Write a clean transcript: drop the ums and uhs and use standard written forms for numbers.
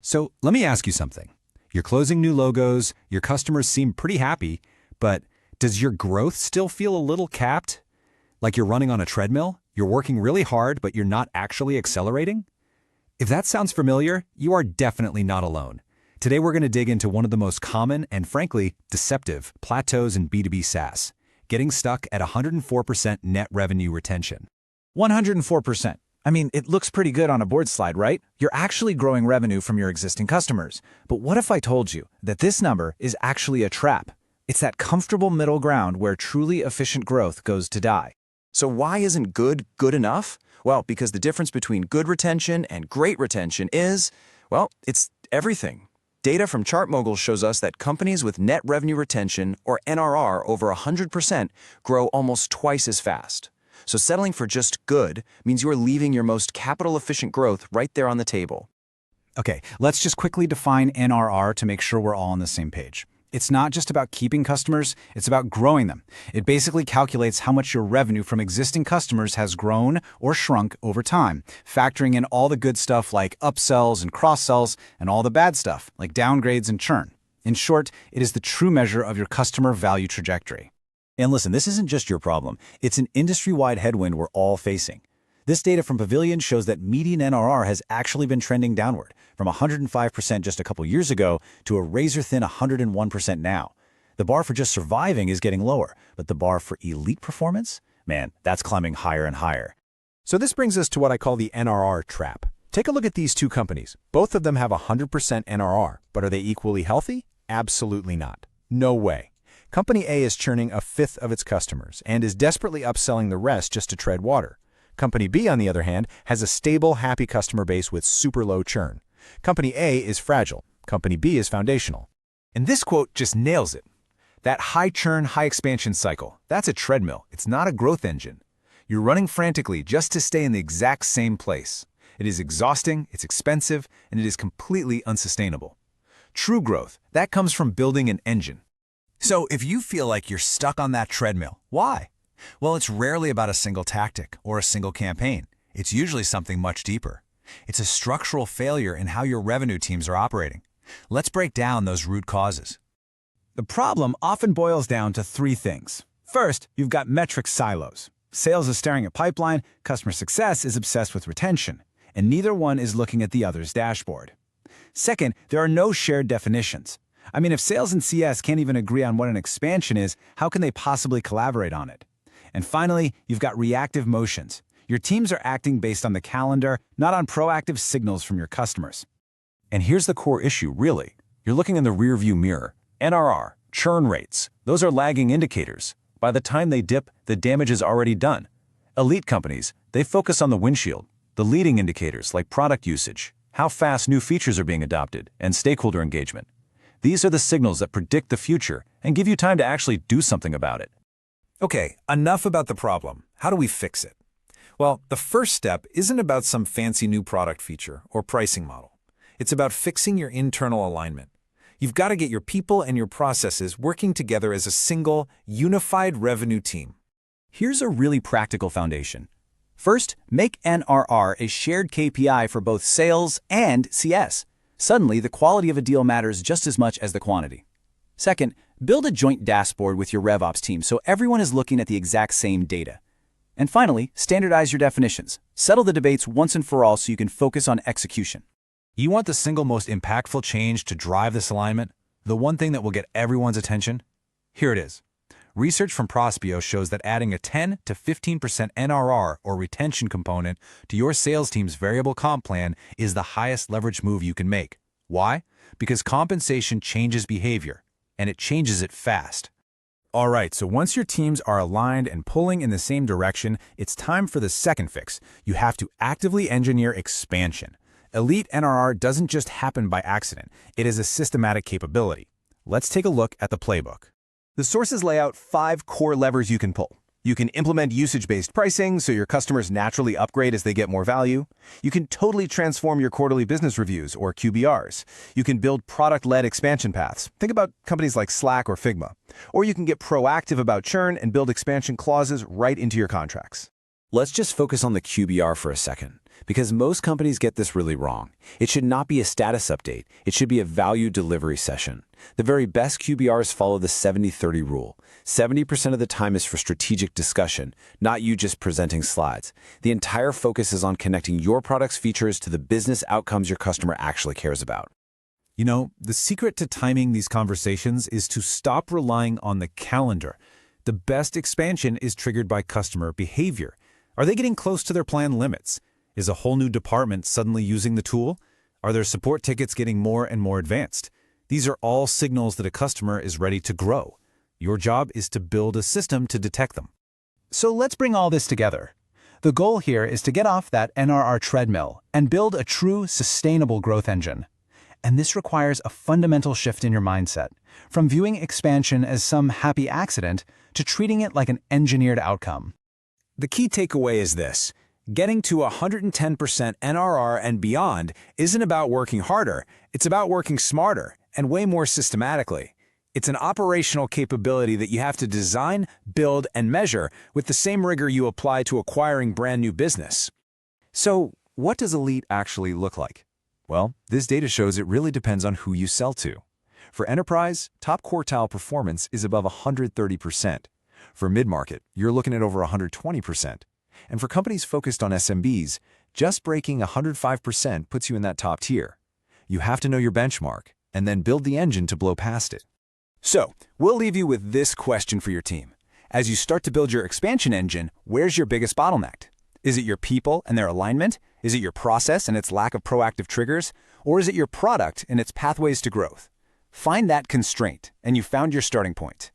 So let me ask you something. You're closing new logos, your customers seem pretty happy, but does your growth still feel a little capped? Like you're running on a treadmill? You're working really hard, but you're not actually accelerating? If that sounds familiar, you are definitely not alone. Today we're going to dig into one of the most common and frankly, deceptive plateaus in B2B SaaS, getting stuck at 104% net revenue retention. 104%. I mean, it looks pretty good on a board slide, right? You're actually growing revenue from your existing customers. But what if I told you that this number is actually a trap? It's that comfortable middle ground where truly efficient growth goes to die. So why isn't good enough? Well, because the difference between good retention and great retention is, well, it's everything. Data from ChartMogul shows us that companies with net revenue retention, or NRR, over 100% grow almost twice as fast. So settling for just good means you're leaving your most capital-efficient growth right there on the table. Okay, let's just quickly define NRR to make sure we're all on the same page. It's not just about keeping customers, it's about growing them. It basically calculates how much your revenue from existing customers has grown or shrunk over time, factoring in all the good stuff like upsells and cross-sells, and all the bad stuff like downgrades and churn. In short, it is the true measure of your customer value trajectory. And listen, this isn't just your problem. It's an industry-wide headwind we're all facing. This data from Pavilion shows that median NRR has actually been trending downward, from 105% just a couple years ago to a razor-thin 101% now. The bar for just surviving is getting lower, but the bar for elite performance? Man, that's climbing higher and higher. So this brings us to what I call the NRR trap. Take a look at these two companies. Both of them have 100% NRR, but are they equally healthy? Absolutely not. No way. Company A is churning a fifth of its customers and is desperately upselling the rest just to tread water. Company B, on the other hand, has a stable, happy customer base with super low churn. Company A is fragile. Company B is foundational. And this quote just nails it. That high churn, high expansion cycle, that's a treadmill. It's not a growth engine. You're running frantically just to stay in the exact same place. It is exhausting, it's expensive, and it is completely unsustainable. True growth, that comes from building an engine. So if you feel like you're stuck on that treadmill, why? Well, it's rarely about a single tactic or a single campaign. It's usually something much deeper. It's a structural failure in how your revenue teams are operating. Let's break down those root causes. The problem often boils down to three things. First, you've got metric silos. Sales is staring at pipeline, customer success is obsessed with retention, and neither one is looking at the other's dashboard. Second, there are no shared definitions. I mean, if sales and CS can't even agree on what an expansion is, how can they possibly collaborate on it? And finally, you've got reactive motions. Your teams are acting based on the calendar, not on proactive signals from your customers. And here's the core issue, really. You're looking in the rearview mirror. NRR, churn rates, those are lagging indicators. By the time they dip, the damage is already done. Elite companies, they focus on the windshield, the leading indicators like product usage, how fast new features are being adopted, and stakeholder engagement. These are the signals that predict the future and give you time to actually do something about it. Okay, enough about the problem. How do we fix it? Well, the first step isn't about some fancy new product feature or pricing model. It's about fixing your internal alignment. You've got to get your people and your processes working together as a single, unified revenue team. Here's a really practical foundation. First, make NRR a shared KPI for both sales and CS. Suddenly, the quality of a deal matters just as much as the quantity. Second, build a joint dashboard with your RevOps team so everyone is looking at the exact same data. And finally, standardize your definitions. Settle the debates once and for all so you can focus on execution. You want the single most impactful change to drive this alignment? The one thing that will get everyone's attention? Here it is. Research from Prospeo shows that adding a 10 to 15% NRR or retention component to your sales team's variable comp plan is the highest leverage move you can make. Why? Because compensation changes behavior, and it changes it fast. All right, so once your teams are aligned and pulling in the same direction, it's time for the second fix. You have to actively engineer expansion. Elite NRR doesn't just happen by accident. It is a systematic capability. Let's take a look at the playbook. The sources lay out 5 core levers you can pull. You can implement usage-based pricing so your customers naturally upgrade as they get more value. You can totally transform your quarterly business reviews, or QBRs. You can build product-led expansion paths. Think about companies like Slack or Figma. Or you can get proactive about churn and build expansion clauses right into your contracts. Let's just focus on the QBR for a second. because most companies get this really wrong. It should not be a status update. It should be a value delivery session. The very best QBRs follow the 70-30 rule. 70% of the time is for strategic discussion, not you just presenting slides. The entire focus is on connecting your product's features to the business outcomes your customer actually cares about. You know, the secret to timing these conversations is to stop relying on the calendar. The best expansion is triggered by customer behavior. Are they getting close to their plan limits? Is a whole new department suddenly using the tool? Are their support tickets getting more and more advanced? These are all signals that a customer is ready to grow. Your job is to build a system to detect them. So let's bring all this together. The goal here is to get off that NRR treadmill and build a true, sustainable growth engine. And this requires a fundamental shift in your mindset, from viewing expansion as some happy accident to treating it like an engineered outcome. The key takeaway is this. Getting to 110% NRR and beyond isn't about working harder, it's about working smarter and way more systematically. It's an operational capability that you have to design, build, and measure with the same rigor you apply to acquiring brand new business. So, what does elite actually look like? Well, this data shows it really depends on who you sell to. For enterprise, top quartile performance is above 130%. For mid-market, you're looking at over 120%. And for companies focused on SMBs, just breaking 105% puts you in that top tier. You have to know your benchmark, and then build the engine to blow past it. So, we'll leave you with this question for your team. As you start to build your expansion engine, where's your biggest bottleneck? Is it your people and their alignment? Is it your process and its lack of proactive triggers? Or is it your product and its pathways to growth? Find that constraint, and you found your starting point.